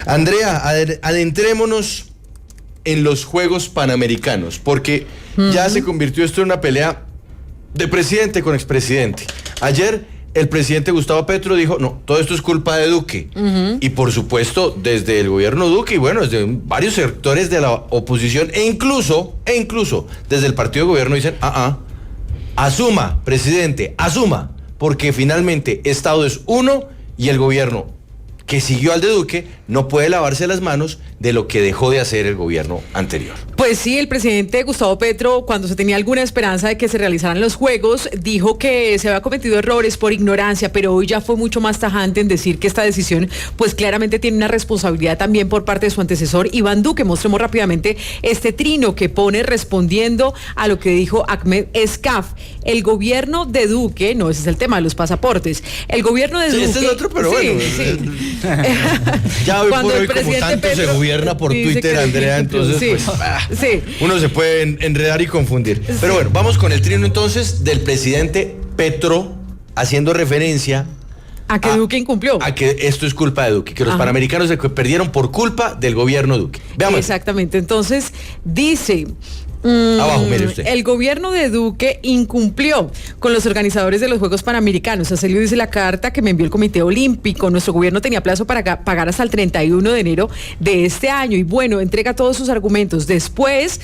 Andrea, adentrémonos en los Juegos Panamericanos, porque ya se convirtió esto en una pelea de presidente con expresidente. Ayer el presidente Gustavo Petro dijo, no, todo esto es culpa de Duque. Y por supuesto, desde el gobierno Duque y bueno, desde varios sectores de la oposición e incluso desde el partido de gobierno dicen, asuma, presidente, asuma, porque finalmente Estado es uno y el gobierno que siguió al de Duque no puede lavarse las manos de lo que dejó de hacer el gobierno anterior. Pues sí, el presidente Gustavo Petro, cuando se tenía alguna esperanza de que se realizaran los Juegos, dijo que se había cometido errores por ignorancia, pero hoy ya fue mucho más tajante en decir que esta decisión pues claramente tiene una responsabilidad también por parte de su antecesor Iván Duque. Mostremos rápidamente este trino que pone respondiendo a lo que dijo Ahmed Escaf. El gobierno de Duque, no, ese es el tema de los pasaportes, el gobierno de Duque... Este es otro, pero bueno. Sí. Ya hoy por hoy, como tanto Petro se gobierna por Twitter, Andrea, entonces uno se puede enredar y confundir. Sí. Pero bueno, vamos con el trino entonces del presidente Petro, haciendo referencia a que Duque incumplió. A que esto es culpa de Duque, que los panamericanos se perdieron por culpa del gobierno Duque. Veamos. Exactamente, entonces dice... Abajo, mire usted. El gobierno de Duque incumplió con los organizadores de los Juegos Panamericanos. Así lo dice la carta que me envió el Comité Olímpico. Nuestro gobierno tenía plazo para pagar hasta el 31 de enero de este año. Y bueno, entrega todos sus argumentos. Después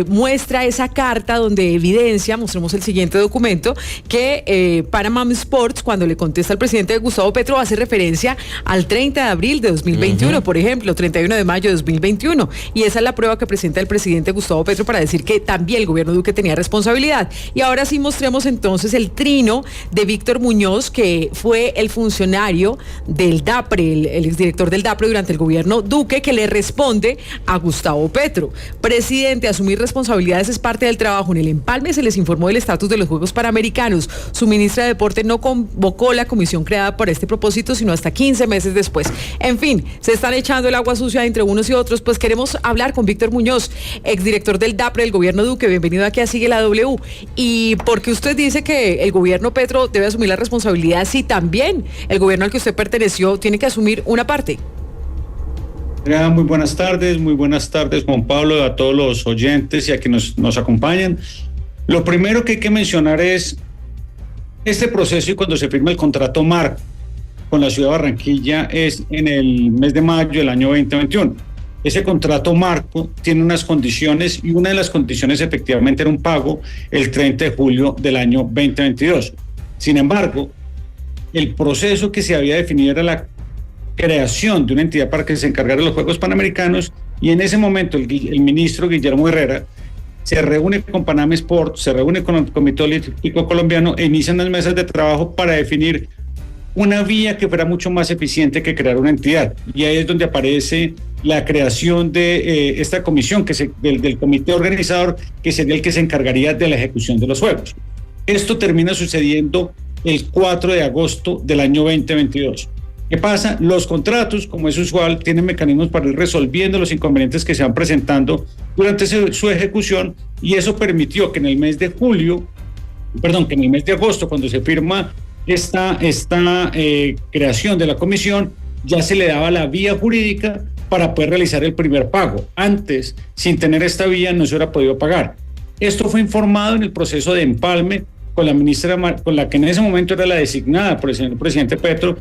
muestra esa carta donde evidencia, mostremos el siguiente documento, que Panamá Sports, cuando le contesta al presidente Gustavo Petro, hace referencia al 30 de abril de 2021, por ejemplo, 31 de mayo de 2021. Y esa es la prueba que presenta el presidente Gustavo Petro para decir que también el gobierno Duque tenía responsabilidad. Y ahora sí mostremos entonces el trino de Víctor Muñoz, que fue el funcionario del DAPRE, el exdirector del DAPRE durante el gobierno Duque, que le responde a Gustavo Petro. Presidente, asumir responsabilidades es parte del trabajo. En el empalme se les informó del estatus de los Juegos Panamericanos. Su ministra de Deporte no convocó la comisión creada para este propósito, sino hasta 15 meses después. En fin, se están echando el agua sucia entre unos y otros. Pues queremos hablar con Víctor Muñoz, exdirector del DAPRE del gobierno Duque. Bienvenido aquí a Sigue la W. Y porque usted dice que el gobierno Petro debe asumir la responsabilidad, si también el gobierno al que usted perteneció tiene que asumir una parte. Muy buenas tardes Juan Pablo, a todos los oyentes y a quienes nos acompañan. Lo primero que hay que mencionar es este proceso, y cuando se firma el contrato marco con la ciudad de Barranquilla es en el mes de mayo del año 2021. Ese contrato marco tiene unas condiciones, y una de las condiciones efectivamente era un pago el 30 de julio del año 2022. Sin embargo, el proceso que se había definido era la creación de una entidad para que se encargara de los Juegos Panamericanos, y en ese momento el ministro Guillermo Herrera se reúne con Panamá Sport, se reúne con el Comité Olímpico Colombiano e inician las mesas de trabajo para definir una vía que fuera mucho más eficiente que crear una entidad. Y ahí es donde aparece la creación de esta comisión del comité organizador, que sería el que se encargaría de la ejecución de los Juegos. Esto termina sucediendo el 4 de agosto del año 2022. ¿Qué pasa? Los contratos, como es usual, tienen mecanismos para ir resolviendo los inconvenientes que se van presentando durante su ejecución, y eso permitió que en el mes de agosto, cuando se firma esta creación de la comisión, ya se le daba la vía jurídica para poder realizar el primer pago. Antes, sin tener esta vía, no se hubiera podido pagar. Esto fue informado en el proceso de empalme con la ministra, con la que en ese momento era la designada por el señor presidente Petro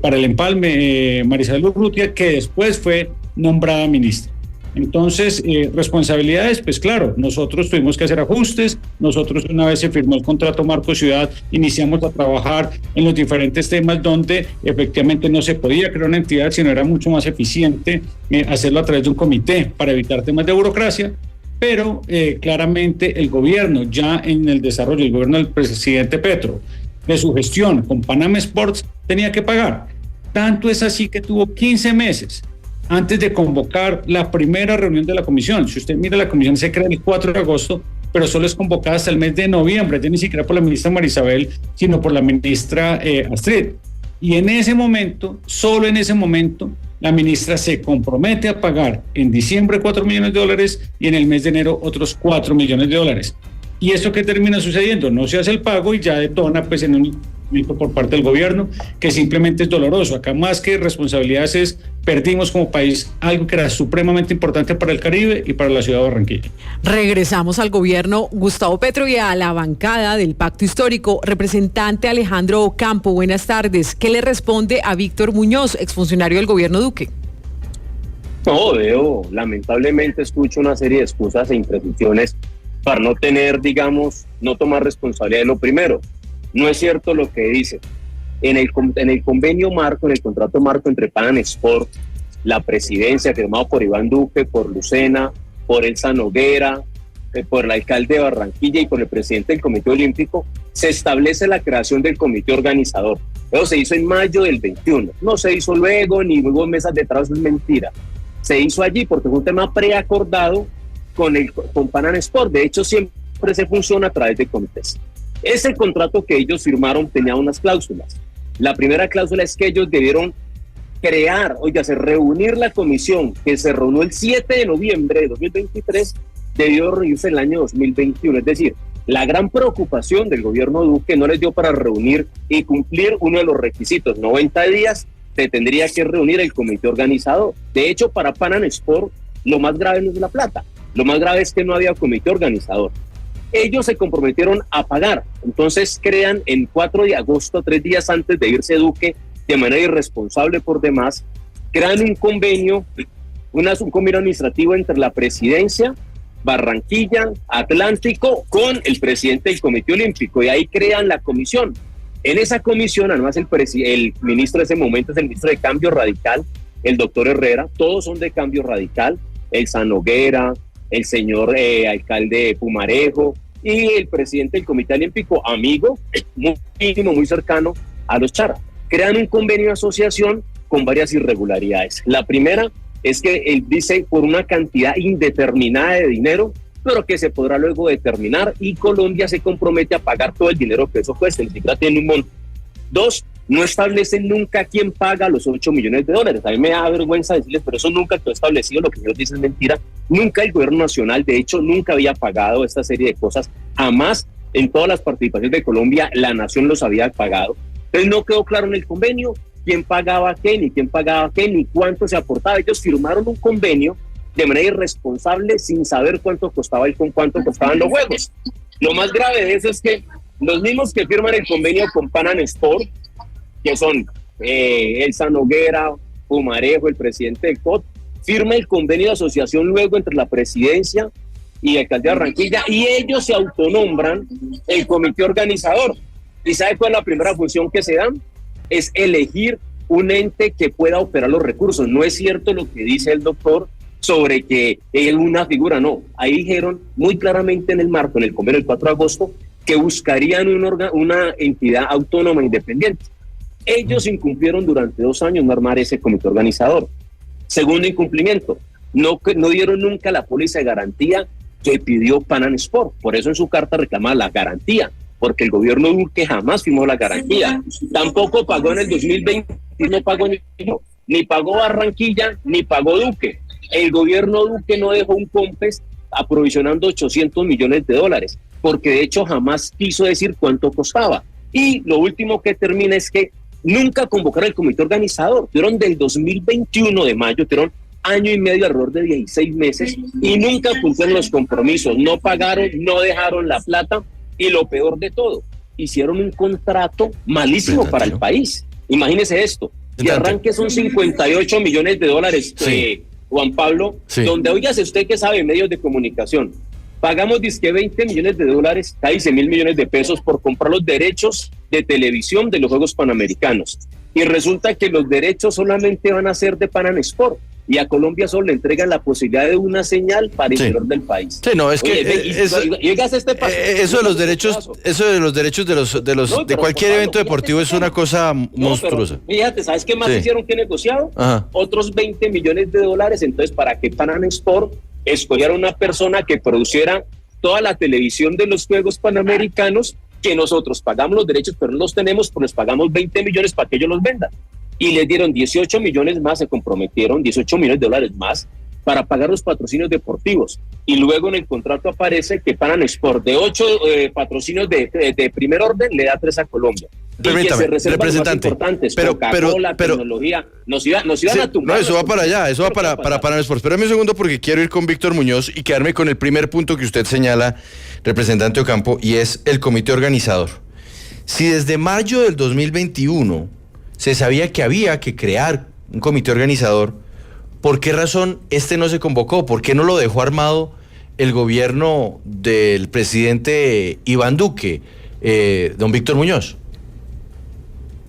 para el empalme, Marisabel Urrutia, que después fue nombrada ministra. Entonces, responsabilidades, pues claro, nosotros tuvimos que hacer ajustes. Nosotros, una vez se firmó el contrato marco ciudad, iniciamos a trabajar en los diferentes temas donde efectivamente no se podía crear una entidad, sino era mucho más eficiente hacerlo a través de un comité para evitar temas de burocracia. Pero claramente el gobierno, ya en el desarrollo, el gobierno del presidente Petro, de su gestión con Panamá Sports, tenía que pagar. Tanto es así que tuvo 15 meses antes de convocar la primera reunión de la comisión. Si usted mira, la comisión se crea el 4 de agosto, pero solo es convocada hasta el mes de noviembre, ya ni siquiera por la ministra Marisabel, sino por la ministra Astrid. Y en ese momento, solo en ese momento, la ministra se compromete a pagar en diciembre $4 millones y en el mes de enero otros $4 millones. ¿Y esto qué termina sucediendo? No se hace el pago y ya detona pues en por parte del gobierno, que simplemente es doloroso. Acá más que responsabilidades perdimos como país algo que era supremamente importante para el Caribe y para la ciudad de Barranquilla. Regresamos al gobierno, Gustavo Petro, y a la bancada del Pacto Histórico. Representante Alejandro Ocampo, buenas tardes. ¿Qué le responde a Víctor Muñoz, exfuncionario del gobierno Duque? No, lamentablemente escucho una serie de excusas e imprecisiones para no tener, digamos, no tomar responsabilidad de lo primero. No es cierto lo que dice. En el convenio marco, en el contrato marco entre Pan Sport, la presidencia firmado por Iván Duque, por Lucena, por Elsa Noguera, por el alcalde de Barranquilla y por el presidente del Comité Olímpico, se establece la creación del comité organizador. Eso se hizo en mayo del 21. No se hizo luego, ni hubo mesas de trabajo, eso es mentira. Se hizo allí porque fue un tema preacordado con Pan Sport. De hecho, siempre se funciona a través de comités. Ese contrato que ellos firmaron tenía unas cláusulas. La primera cláusula es que ellos debieron reunir la comisión que se reunió el 7 de noviembre de 2023, debió reunirse en el año 2021. Es decir, la gran preocupación del gobierno Duque no les dio para reunir y cumplir uno de los requisitos. 90 días se tendría que reunir el comité organizador. De hecho, para Pan Sport, lo más grave no es la plata. Lo más grave es que no había comité organizador. Ellos se comprometieron a pagar. Entonces crean en 4 de agosto, 3 días antes de irse Duque, de manera irresponsable por demás, crean un convenio administrativo entre la presidencia, Barranquilla, Atlántico, con el presidente del Comité Olímpico, y ahí crean la comisión. En esa comisión, además, el ministro de ese momento es el ministro de Cambio Radical, el doctor Herrera. Todos son de Cambio Radical, Elsa Noguera, el señor alcalde de Pumarejo y el presidente del Comité Olímpico, amigo, muy íntimo, muy cercano a los Chara. Crean un convenio de asociación con varias irregularidades. La primera es que él dice por una cantidad indeterminada de dinero, pero que se podrá luego determinar, y Colombia se compromete a pagar todo el dinero que eso cueste, ni siquiera tiene un monto. 2, no establecen nunca quién paga los $8 millones. A mí me da vergüenza decirles, pero eso nunca quedó establecido, lo que ellos dicen es mentira. Nunca el gobierno nacional, de hecho, nunca había pagado esta serie de cosas. Jamás en todas las participaciones de Colombia la nación los había pagado. Entonces no quedó claro en el convenio quién pagaba qué, ni cuánto se aportaba. Ellos firmaron un convenio de manera irresponsable sin saber cuánto costaba y con cuánto costaban los juegos. Lo más grave de eso es que los mismos que firman el convenio con Pan Sport, que son Elsa Noguera, Pumarejo, el presidente del COT, firma el convenio de asociación luego entre la presidencia y el alcalde de Barranquilla, y ellos se autonombran el comité organizador. ¿Y sabe cuál es la primera función que se dan? Es elegir un ente que pueda operar los recursos. No es cierto lo que dice el doctor sobre que es una figura, no. Ahí dijeron muy claramente en el marco, en el convenio del 4 de agosto, que buscarían una entidad autónoma independiente. Ellos incumplieron durante 2 años no armar ese comité organizador. Segundo incumplimiento, no dieron nunca la póliza de garantía que pidió Pan Sport. Por eso en su carta reclama la garantía, porque el gobierno Duque jamás firmó la garantía. Tampoco pagó en el 2020, no pagó ni pagó Barranquilla, ni pagó Duque. El gobierno Duque no dejó un COMPES aprovisionando $800 millones, porque de hecho jamás quiso decir cuánto costaba. Y lo último que termina es que nunca convocaron el comité organizador. Tuvieron del 2021 de mayo, tuvieron año y medio, alrededor de 16 meses, y nunca cumplieron los compromisos. No pagaron, no dejaron la plata, y lo peor de todo, hicieron un contrato malísimo para el país. Imagínese esto, y arranque son $58 millones, sí. Juan Pablo, sí. Donde, oígase usted que sabe, medios de comunicación, pagamos disque $20 millones, casi 100.000 millones de pesos por comprar los derechos de televisión de los Juegos Panamericanos. Y resulta que los derechos solamente van a ser de Pan Sport. Y a Colombia solo le entregan la posibilidad de una señal para el interior del país. Sí, no, es que eso de los derechos, de cualquier evento deportivo es una cosa monstruosa. Fíjate, ¿sabes qué más hicieron que negociado? Ajá. Otros $20 millones. Entonces, para que Pan Sport escogiera una persona que produciera toda la televisión de los Juegos Panamericanos, que nosotros pagamos los derechos, pero no los tenemos, pues les pagamos $20 millones para que ellos los vendan. Y les dieron 18 millones más, se comprometieron $18 millones más para pagar los patrocinios deportivos. Y luego en el contrato aparece que Pan Sport de 8 patrocinios de primer orden le da 3 a Colombia. Permítame, representante, importantes, pero tecnología, nos iban a tumbar. No, eso va para allá, eso va para Panam Sports. Espérame un segundo porque quiero ir con Víctor Muñoz y quedarme con el primer punto que usted señala, representante Ocampo, y es el comité organizador. Si desde mayo del 2021 se sabía que había que crear un comité organizador, ¿por qué razón no se convocó? ¿Por qué no lo dejó armado el gobierno del presidente Iván Duque, don Víctor Muñoz?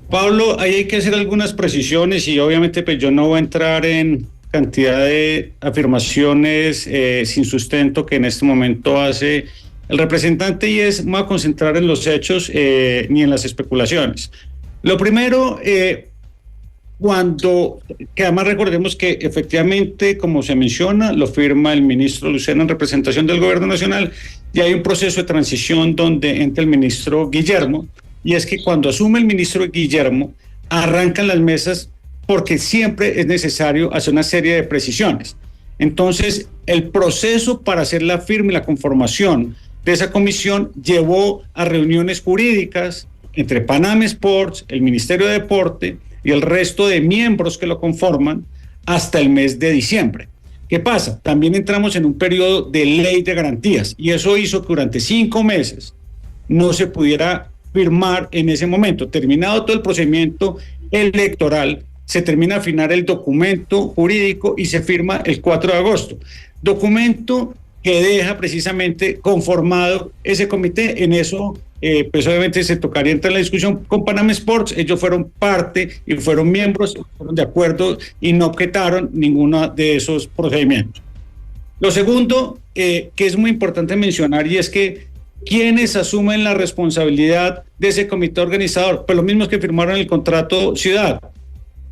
Pablo, ahí hay que hacer algunas precisiones y obviamente pues yo no voy a entrar en cantidad de afirmaciones sin sustento que en este momento hace el representante, y me voy a concentrar en los hechos ni en las especulaciones. Lo primero, que además recordemos que efectivamente, como se menciona, lo firma el ministro Lucena en representación del gobierno nacional, y hay un proceso de transición donde entra el ministro Guillermo, y es que cuando asume el ministro Guillermo, arrancan las mesas porque siempre es necesario hacer una serie de precisiones. Entonces, el proceso para hacer la firma y la conformación de esa comisión llevó a reuniones jurídicas entre Panam Sports, el Ministerio de Deporte y el resto de miembros que lo conforman hasta el mes de diciembre. ¿Qué pasa? También entramos en un periodo de ley de garantías y eso hizo que durante 5 meses no se pudiera firmar en ese momento. Terminado todo el procedimiento electoral, se termina a afinar el documento jurídico y se firma el 4 de agosto. Documento que deja precisamente conformado ese comité. En eso, pues obviamente se tocaría entrar en la discusión con Panam Sports. Ellos fueron parte y fueron miembros, fueron de acuerdo y no objetaron ninguno de esos procedimientos. Lo segundo, que es muy importante mencionar, y es que ¿quiénes asumen la responsabilidad de ese comité organizador? Pues los mismos que firmaron el contrato ciudad.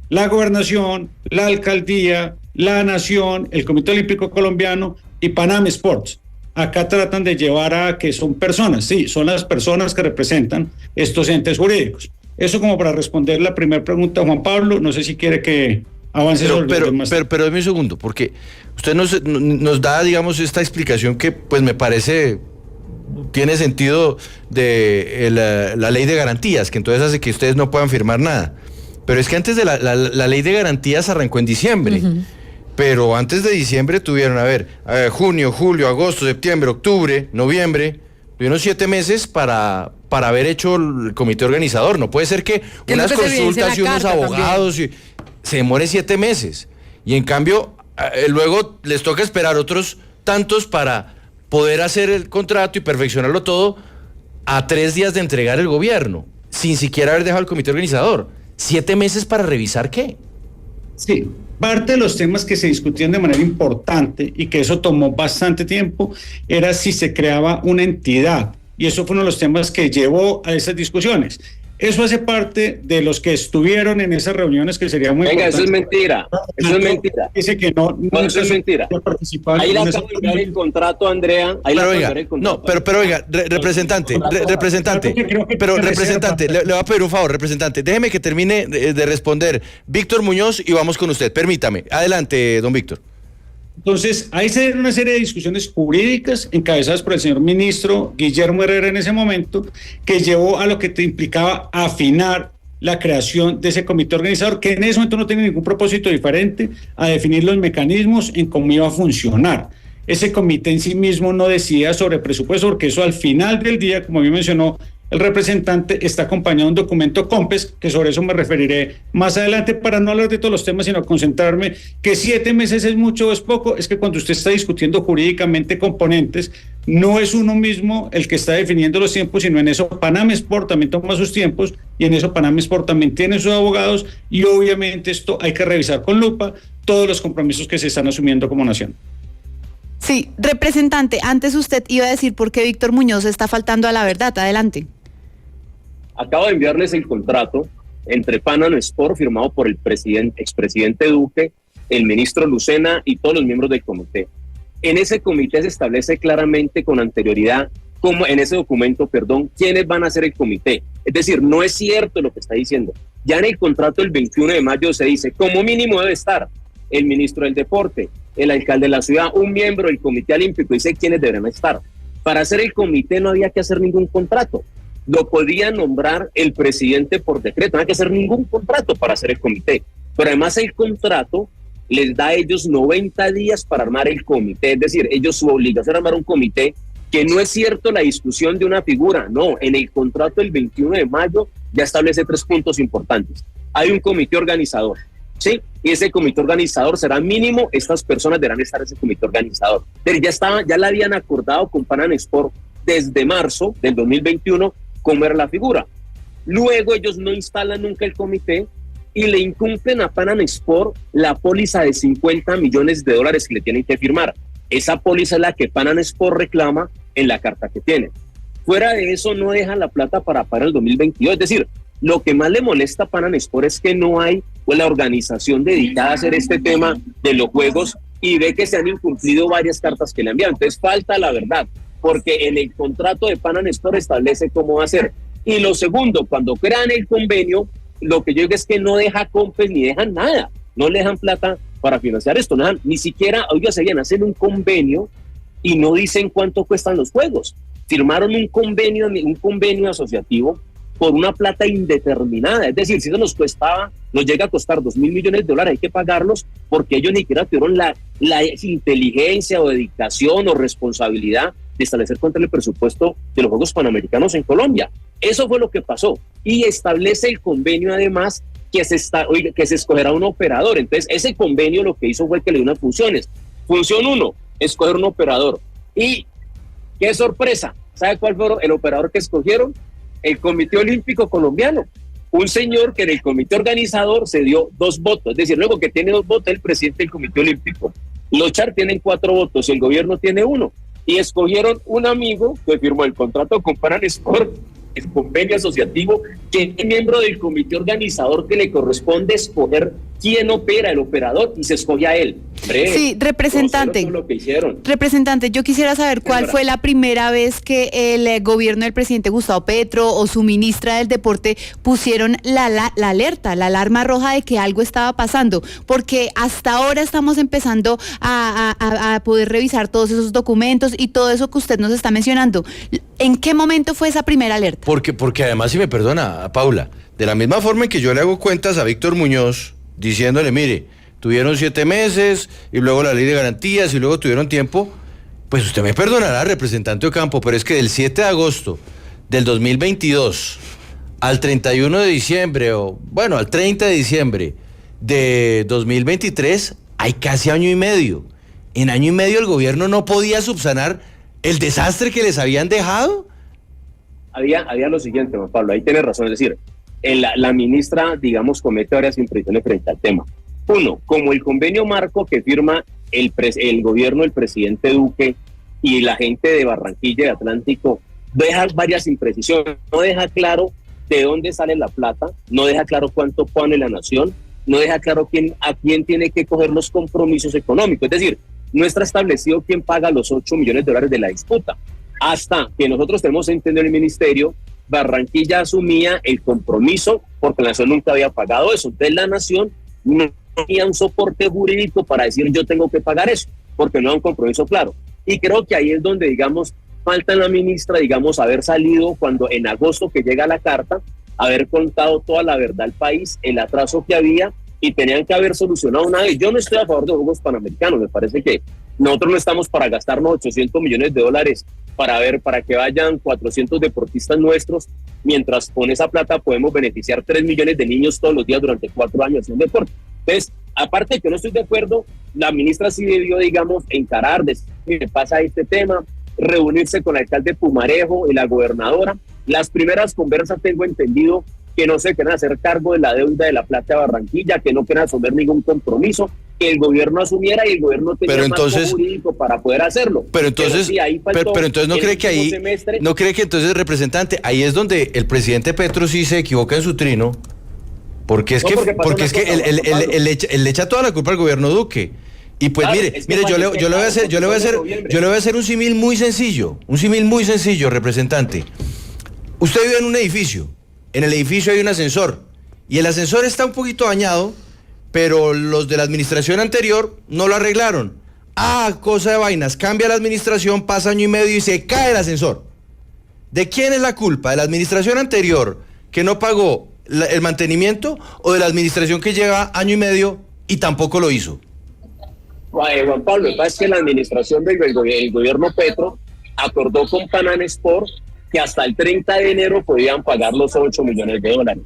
La gobernación, la alcaldía, la nación, el Comité Olímpico Colombiano y Panam Sports. Acá tratan de llevar a que son personas, sí, son las personas que representan estos entes jurídicos. Eso como para responder la primera pregunta, Juan Pablo, no sé si quiere que avance sobre los demás. Pero deme un segundo, porque usted nos da, digamos, esta explicación que pues me parece tiene sentido de la ley de garantías, que entonces hace que ustedes no puedan firmar nada. Pero es que antes de la ley de garantías arrancó en diciembre. Uh-huh. Pero antes de diciembre tuvieron, junio, julio, agosto, septiembre, octubre, noviembre, tuvieron 7 meses para haber hecho el comité organizador. No puede ser que unas consultas y unos abogados se demore 7 meses. Y en cambio, luego les toca esperar otros tantos para poder hacer el contrato y perfeccionarlo todo a 3 días de entregar el gobierno, sin siquiera haber dejado el comité organizador. 7 meses para revisar qué. Sí, parte de los temas que se discutían de manera importante y que eso tomó bastante tiempo era si se creaba una entidad, y eso fue uno de los temas que llevó a esas discusiones. Eso hace parte de los que estuvieron en esas reuniones, que sería muy importante. Eso es mentira. Eso es mentira. Dice que no eso es mentira. Ahí la acabo de enviar el contrato, Andrea. Pero oiga, representante, le voy a pedir un favor, representante. Déjeme que termine de responder Víctor Muñoz y vamos con usted. Permítame. Adelante, don Víctor. Entonces, ahí se dieron una serie de discusiones jurídicas encabezadas por el señor ministro Guillermo Herrera en ese momento, que llevó a lo que te implicaba afinar la creación de ese comité organizador, que en ese momento no tiene ningún propósito diferente a definir los mecanismos en cómo iba a funcionar. Ese comité en sí mismo no decía sobre presupuesto, porque eso al final del día, como bien mencionó el representante, está acompañado de un documento COMPES, que sobre eso me referiré más adelante para no hablar de todos los temas, sino concentrarme que 7 meses es mucho o es poco. Es que cuando usted está discutiendo jurídicamente componentes, no es uno mismo el que está definiendo los tiempos, sino en eso Panam Sport también toma sus tiempos y en eso Panam Sport también tiene sus abogados, y obviamente esto hay que revisar con lupa todos los compromisos que se están asumiendo como nación. Sí, representante, antes usted iba a decir por qué Víctor Muñoz está faltando a la verdad. Adelante. Acabo de enviarles el contrato entre Panam Sport, firmado por el expresidente Duque, el ministro Lucena y todos los miembros del comité. En ese comité se establece claramente con anterioridad, como en ese documento, quiénes van a ser el comité. Es decir, no es cierto lo que está diciendo. Ya en el contrato del 21 de mayo se dice, como mínimo debe estar el ministro del deporte, el alcalde de la ciudad, un miembro del comité olímpico, dice quiénes deberán estar. Para hacer el comité no había que hacer ningún contrato. lo podía nombrar el presidente por decreto, no hay que hacer ningún contrato para hacer el comité, pero además el contrato les da a ellos 90 días para armar el comité, es decir, ellos su obligación es armar un comité, que no es cierto la discusión de una figura, no, en el contrato del 21 de mayo ya establece 3 puntos importantes. Hay un comité organizador, ¿sí? Y ese comité organizador será mínimo, estas personas deberán estar en ese comité organizador. Pero ya la habían acordado con Pan Sport desde marzo del 2021 cómo era la figura. Luego ellos no instalan nunca el comité y le incumplen a Pan Sport la póliza de 50 millones de dólares que le tienen que firmar. Esa póliza es la que Pan Sport reclama en la carta que tiene. Fuera de eso no dejan la plata para el 2022. Es decir, lo que más le molesta a Pan Sport es que no hay la organización dedicada a hacer este tema de los juegos y ve que se han incumplido varias cartas que le envían. Entonces falta la verdad, porque en el contrato de Pan Sport establece cómo va a ser. Y lo segundo, cuando crean el convenio, lo que yo digo es que no deja compes ni dejan nada, no le dejan plata para financiar esto, no dejan, ni siquiera, oiga, se hacen un convenio y no dicen cuánto cuestan los juegos. Firmaron un convenio asociativo por una plata indeterminada, es decir, si eso nos llega a costar $2.000 millones de dólares, hay que pagarlos porque ellos ni siquiera tuvieron la inteligencia o dedicación o responsabilidad de establecer cuánto es el presupuesto de los Juegos Panamericanos en Colombia. Eso fue lo que pasó y establece el convenio además que se escogerá un operador. Entonces ese convenio lo que hizo fue que le dio unas funciones. Función 1, escoger un operador. Y qué sorpresa, ¿sabe cuál fue el operador que escogieron? El Comité Olímpico Colombiano. Un señor que en el comité organizador se dio 2 votos, es decir, luego que tiene 2 votos el presidente del Comité Olímpico. Los CHAR tienen 4 votos y el gobierno tiene 1. Y escogieron un amigo que firmó el contrato con Pan Sport, el convenio asociativo, que es miembro del comité organizador que le corresponde escoger quién opera, el operador, y se escoge a él. Hombre, sí, representante. Lo que hicieron. Representante, yo quisiera saber cuál fue la primera vez que el gobierno del presidente Gustavo Petro o su ministra del Deporte pusieron la alerta, la alarma roja de que algo estaba pasando, porque hasta ahora estamos empezando a poder revisar todos esos documentos y todo eso que usted nos está mencionando. ¿En qué momento fue esa primera alerta? Porque además, si me perdona, Paula, de la misma forma en que yo le hago cuentas a Víctor Muñoz, diciéndole, mire, tuvieron 7 meses, y luego la ley de garantías, y luego tuvieron tiempo, pues usted me perdonará, representante Ocampo, pero es que del 7 de agosto del 2022 al 31 de diciembre, al 30 de diciembre de 2023, hay casi año y medio. En año y medio el gobierno no podía subsanar el desastre que les habían dejado. Había lo siguiente, Juan Pablo, ahí tiene razón, es decir, la ministra, digamos, comete varias imprecisiones frente al tema. 1, como el convenio marco que firma el gobierno del presidente Duque y la gente de Barranquilla y Atlántico, deja varias imprecisiones, no deja claro de dónde sale la plata, no deja claro cuánto pone la nación, no deja claro a quién tiene que coger los compromisos económicos, es decir, no está establecido quién paga los 8 millones de dólares de la disputa. Hasta que nosotros tenemos entendido en el ministerio, Barranquilla asumía el compromiso porque la nación nunca había pagado eso. Entonces la nación no tenía un soporte jurídico para decir yo tengo que pagar eso, porque no era un compromiso claro. Y creo que ahí es donde, digamos, falta en la ministra, digamos, haber salido cuando en agosto que llega la carta, haber contado toda la verdad al país, el atraso que había, y tenían que haber solucionado una vez. Yo no estoy a favor de Juegos Panamericanos, me parece que nosotros no estamos para gastarnos 800 millones de dólares para que vayan 400 deportistas nuestros, mientras con esa plata podemos beneficiar 3 millones de niños todos los días durante 4 años en deporte. Entonces, aparte de que no estoy de acuerdo, la ministra sí debió, digamos, encarar, decir qué pasa este tema, reunirse con el alcalde Pumarejo y la gobernadora. Las primeras conversas tengo entendido que no se quieren hacer cargo de la deuda de la plata de Barranquilla, que no quieren asumir ningún compromiso, que el gobierno asumiera y el gobierno tenía más jurídico para poder hacerlo. Pero entonces, sí, pero entonces no cree que ahí, semestre, no cree que entonces, representante, ahí es donde el presidente Petro sí se equivoca en su trino, porque es que él le echa toda la culpa al gobierno Duque. Y pues claro, mire, yo le voy a hacer un símil muy sencillo, representante. Usted vive en un edificio. En el edificio hay un ascensor y el ascensor está un poquito dañado, pero los de la administración anterior no lo arreglaron. Cosa de vainas, cambia la administración, pasa año y medio y se cae el ascensor. ¿de quién es la culpa? ¿De la administración anterior que no pagó el mantenimiento o de la administración que lleva año y medio y tampoco lo hizo? Juan Pablo, lo que pasa es que la administración del gobierno Petro acordó con Panam Sport que hasta el 30 de enero podían pagar los 8 millones de dólares.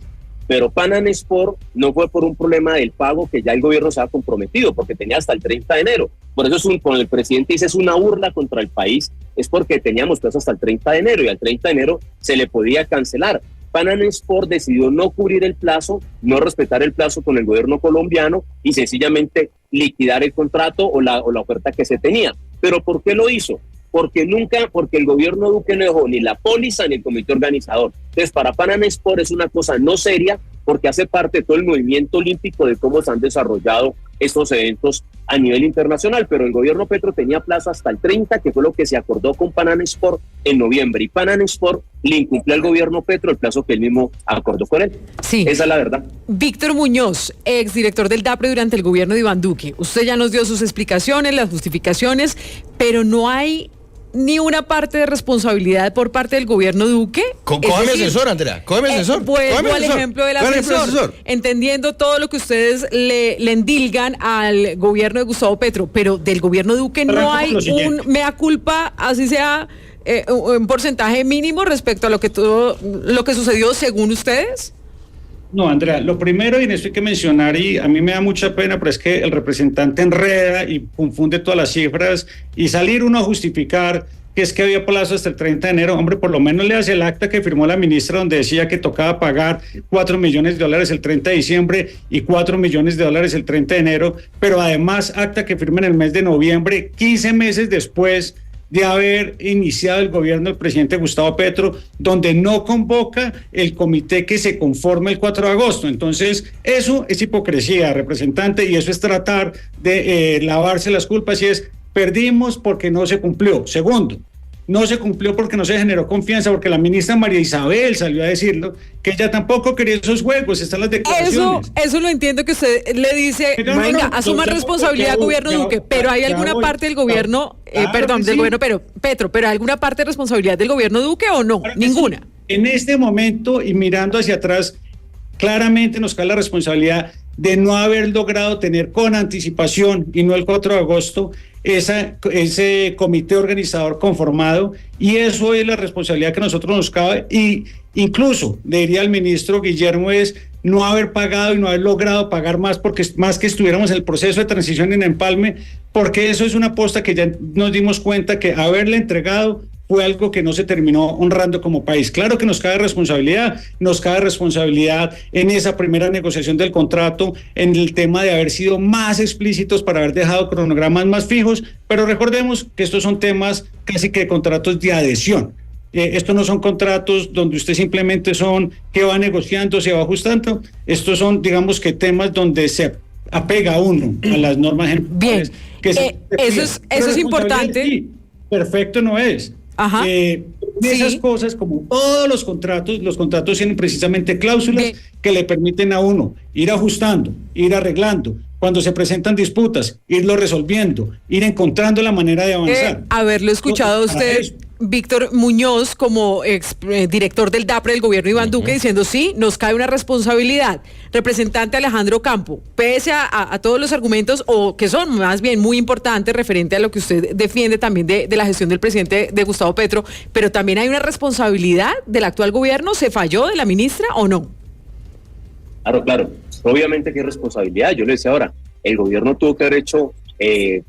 Pero Panam Sport no fue por un problema del pago que ya el gobierno se ha comprometido, porque tenía hasta el 30 de enero. Por eso con el presidente dice es una burla contra el país, es porque teníamos plazo hasta el 30 de enero y al 30 de enero se le podía cancelar. Panam Sport decidió no cubrir el plazo, no respetar el plazo con el gobierno colombiano y sencillamente liquidar el contrato o la oferta que se tenía. ¿Pero por qué lo hizo? Porque el gobierno Duque no dejó ni la póliza ni el comité organizador. Entonces, para Panam Sport es una cosa no seria porque hace parte de todo el movimiento olímpico de cómo se han desarrollado estos eventos a nivel internacional, pero el gobierno Petro tenía plazo hasta el 30, que fue lo que se acordó con Panam Sport en noviembre, y Panam Sport le incumplió al gobierno Petro el plazo que él mismo acordó con él. Sí. Esa es la verdad. Víctor Muñoz, exdirector del DAPRE durante el gobierno de Iván Duque. Usted ya nos dio sus explicaciones, las justificaciones, pero no hay ni una parte de responsabilidad por parte del gobierno Duque. Cógeme asesor, Andrea, cógeme asesor. Vuelvo al ejemplo del asesor, entendiendo todo lo que ustedes le endilgan al gobierno de Gustavo Petro, pero del gobierno Duque no hay un mea culpa, así sea un porcentaje mínimo respecto a lo que sucedió según ustedes. No, Andrea, lo primero, y en esto hay que mencionar, y a mí me da mucha pena, pero es que el representante enreda y confunde todas las cifras, y salir uno a justificar que es que había plazo hasta el 30 de enero, hombre, por lo menos le hace el acta que firmó la ministra donde decía que tocaba pagar 4 millones de dólares el 30 de diciembre y 4 millones de dólares el 30 de enero, pero además acta que firma en el mes de noviembre, 15 meses después de haber iniciado el gobierno del presidente Gustavo Petro, donde no convoca el comité que se conforma el 4 de agosto. Entonces, eso es hipocresía, representante, y eso es tratar de lavarse las culpas, y es, perdimos porque no se cumplió. Segundo, no se cumplió porque no se generó confianza, porque la ministra María Isabel salió a decirlo, que ella tampoco quería esos juegos, están las declaraciones. Eso lo entiendo que usted le dice, pero venga, asuma responsabilidad al gobierno Duque, pero hay alguna parte del gobierno, del gobierno Petro, pero alguna parte de responsabilidad del gobierno Duque o no, ninguna. Sí. En este momento y mirando hacia atrás, claramente nos cae la responsabilidad de no haber logrado tener con anticipación y no el 4 de agosto ese comité organizador conformado, y eso es la responsabilidad que a nosotros nos cabe, y incluso diría el ministro Guillermo es no haber pagado y no haber logrado pagar más, porque más que estuviéramos en el proceso de transición en empalme, porque eso es una aposta que ya nos dimos cuenta que haberle entregado fue algo que no se terminó honrando como país. Claro que nos cabe responsabilidad en esa primera negociación del contrato, en el tema de haber sido más explícitos para haber dejado cronogramas más fijos, pero recordemos que estos son temas casi que contratos de adhesión. Estos no son contratos donde usted simplemente que va negociando, se va ajustando. Estos son, digamos que temas donde se apega uno a las normas generales. Bien, eso es importante. Sí, perfecto no es. Ajá. Esas cosas, como todos los contratos tienen precisamente cláusulas que le permiten a uno ir ajustando, ir arreglando. Cuando se presentan disputas, irlo resolviendo, ir encontrando la manera de avanzar. Haberlo escuchado a usted, Víctor Muñoz, como director del DAPRE del gobierno Iván Duque, diciendo sí, nos cae una responsabilidad. Representante Alejandro Campo, pese a todos los argumentos, o que son más bien muy importantes referente a lo que usted defiende también de la gestión del presidente de Gustavo Petro, pero también hay una responsabilidad del actual gobierno. ¿Se falló de la ministra o no? Claro. Obviamente que hay responsabilidad. Yo le decía ahora, el gobierno tuvo que haber hecho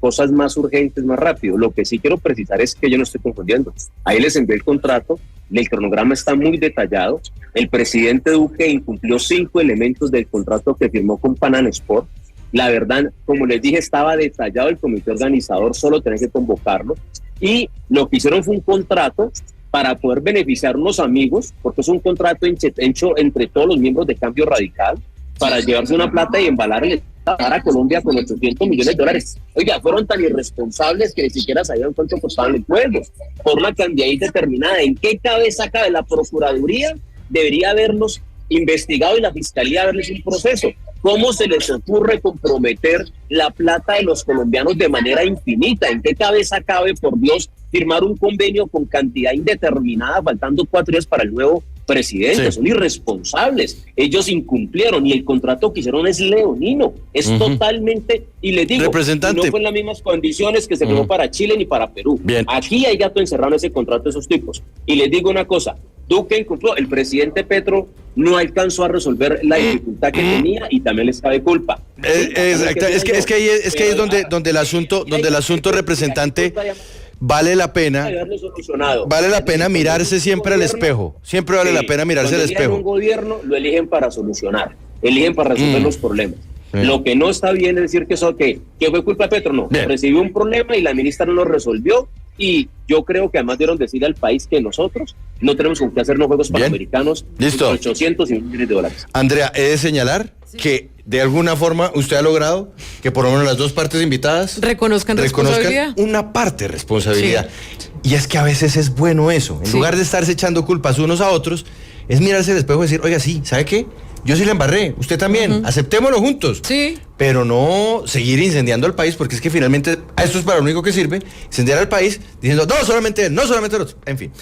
cosas más urgentes, más rápido. Lo que sí quiero precisar es que yo no estoy confundiendo. Ahí les envié el contrato, el cronograma está muy detallado. El presidente Duque incumplió 5 elementos del contrato que firmó con Panam Sport. La verdad, como les dije, estaba detallado el comité organizador, solo tenía que convocarlo. Y lo que hicieron fue un contrato para poder beneficiar a unos amigos, porque es un contrato hecho entre todos los miembros de Cambio Radical, para llevarse una plata y embalarle a Colombia con 800 millones de dólares. Oiga, fueron tan irresponsables que ni siquiera sabían cuánto costaban el pueblo, por una cantidad indeterminada. ¿En qué cabeza cabe? La Procuraduría debería haberlos investigado y la Fiscalía haberles un proceso. ¿Cómo se les ocurre comprometer la plata de los colombianos de manera infinita? ¿En qué cabeza cabe, por Dios, firmar un convenio con cantidad indeterminada, faltando 4 días para el nuevo presidente. Son irresponsables. Ellos incumplieron y el contrato que hicieron es leonino. Es totalmente, y les digo, representante, no fue en las mismas condiciones que se firmó para Chile ni para Perú. Bien. Aquí hay gato encerrado en ese contrato de esos tipos. Y les digo una cosa, Duque incumplió, el presidente Petro no alcanzó a resolver la dificultad que tenía y también les cabe culpa. Exacto. Es que ahí es donde el asunto, representante, vale la pena mirarse siempre al espejo. Siempre vale la pena mirarse al espejo. Un gobierno lo eligen para solucionar, eligen para resolver los problemas. Lo que no está bien es decir que fue culpa de Petro, no. Recibió un problema y la ministra no lo resolvió. Y yo creo que además dieron decirle al país que nosotros no tenemos con qué hacer los Juegos Panamericanos. Listo. 800 millones de dólares. Andrea, he de señalar que de alguna forma usted ha logrado que por lo menos las dos partes invitadas reconozcan una parte de responsabilidad. Y es que a veces es bueno eso. En lugar de estarse echando culpas unos a otros, es mirarse al espejo y decir, oiga, sí, ¿sabe qué? Yo sí la embarré, usted también, aceptémoslo juntos. Sí. Pero no seguir incendiando al país, porque es que finalmente a esto es para lo único que sirve, incendiar al país diciendo, no solamente él, no solamente el otro, en fin.